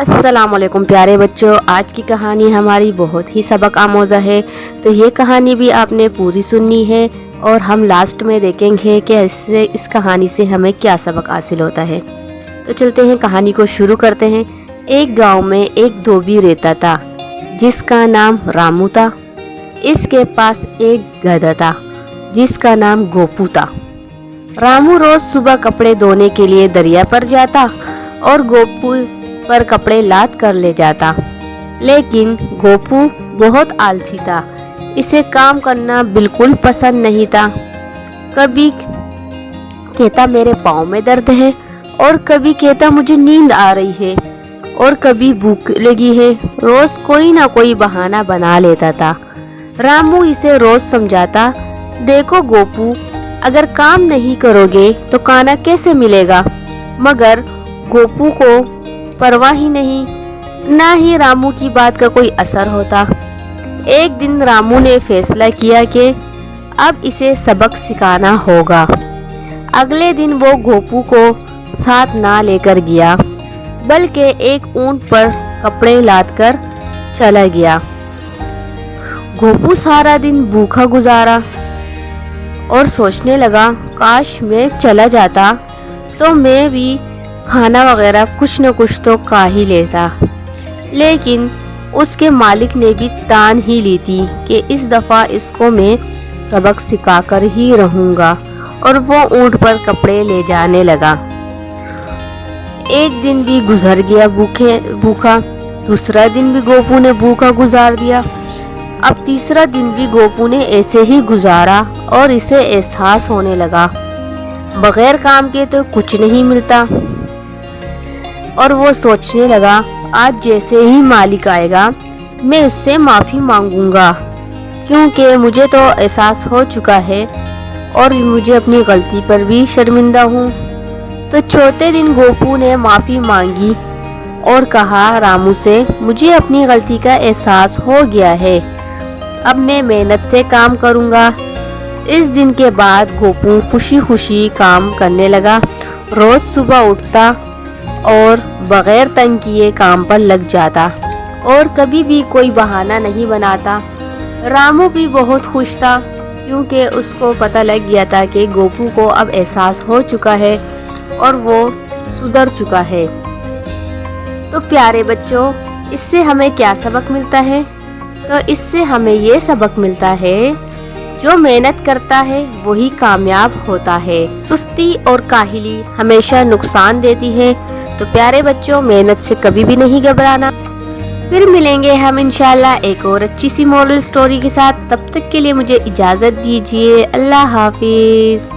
السلام علیکم پیارے بچوں، آج کی کہانی ہماری بہت ہی سبق آموزہ ہے، تو یہ کہانی بھی آپ نے پوری سننی ہے اور ہم لاسٹ میں دیکھیں گے کہ اس کہانی سے ہمیں کیا سبق حاصل ہوتا ہے۔ تو چلتے ہیں، کہانی کو شروع کرتے ہیں۔ ایک گاؤں میں ایک دھوبی رہتا تھا جس کا نام رامو تھا۔ اس کے پاس ایک گدھا تھا جس کا نام گوپو تھا۔ رامو روز صبح کپڑے دھونے کے لیے دریا پر جاتا اور گوپو پر کپڑے لاد کر لے جاتا، لیکن گوپو بہت آلسی تھا، اسے کام کرنا بالکل پسند نہیں تھا۔ کبھی کہتا میرے پاؤں میں درد ہے، اور کبھی کہتا مجھے نیند آ رہی ہے، اور کبھی بھوک لگی ہے۔ روز کوئی نہ کوئی بہانہ بنا لیتا تھا۔ رامو اسے روز سمجھاتا، دیکھو گوپو، اگر کام نہیں کرو گے تو کھانا کیسے ملے گا؟ مگر گوپو کو پرواہ ہی نہیں، نہ ہی رامو کی بات کا کوئی اثر ہوتا۔ ایک دن رامو نے فیصلہ کیا کہ اب اسے سبق سکھانا ہوگا۔ اگلے دن وہ گوپو کو ساتھ نہ لے کر گیا، بلکہ ایک اونٹ پر کپڑے لاد کر چلا گیا۔ گوپو سارا دن بھوکا گزارا اور سوچنے لگا، کاش میں چلا جاتا تو میں بھی کھانا وغیرہ کچھ نہ کچھ تو کھا ہی لیتا۔ لیکن اس کے مالک نے بھی ٹان ہی لی تھی کہ اس دفعہ اس کو میں سبق سکھا کر ہی رہوں گا، اور وہ اونٹ پر کپڑے لے جانے لگا۔ ایک دن بھی گزر گیا بھوکا، دوسرا دن بھی گوپو نے بھوکا گزار دیا، اب تیسرا دن بھی گوپو نے ایسے ہی گزارا، اور اسے احساس ہونے لگا بغیر کام کے تو کچھ نہیں ملتا، اور وہ سوچنے لگا آج جیسے ہی مالک آئے گا میں اس سے معافی مانگوں گا، کیونکہ مجھے تو احساس ہو چکا ہے اور مجھے اپنی غلطی پر بھی شرمندہ ہوں۔ تو چوتھے دن گوپو نے معافی مانگی اور کہا رامو سے، مجھے اپنی غلطی کا احساس ہو گیا ہے، اب میں محنت سے کام کروں گا۔ اس دن کے بعد گوپو خوشی خوشی کام کرنے لگا، روز صبح اٹھتا اور بغیر تنگ کیے کام پر لگ جاتا، اور کبھی بھی کوئی بہانہ نہیں بناتا۔ رامو بھی بہت خوش تھا، کیونکہ اس کو پتہ لگ گیا تھا کہ گوپو کو اب احساس ہو چکا ہے اور وہ سدھر چکا ہے۔ تو پیارے بچوں، اس سے ہمیں کیا سبق ملتا ہے؟ تو اس سے ہمیں یہ سبق ملتا ہے، جو محنت کرتا ہے وہی کامیاب ہوتا ہے۔ سستی اور کاہلی ہمیشہ نقصان دیتی ہے، تو پیارے بچوں، محنت سے کبھی بھی نہیں گھبرانا۔ پھر ملیں گے ہم انشاءاللہ ایک اور اچھی سی مورل سٹوری کے ساتھ، تب تک کے لیے مجھے اجازت دیجیے، اللہ حافظ۔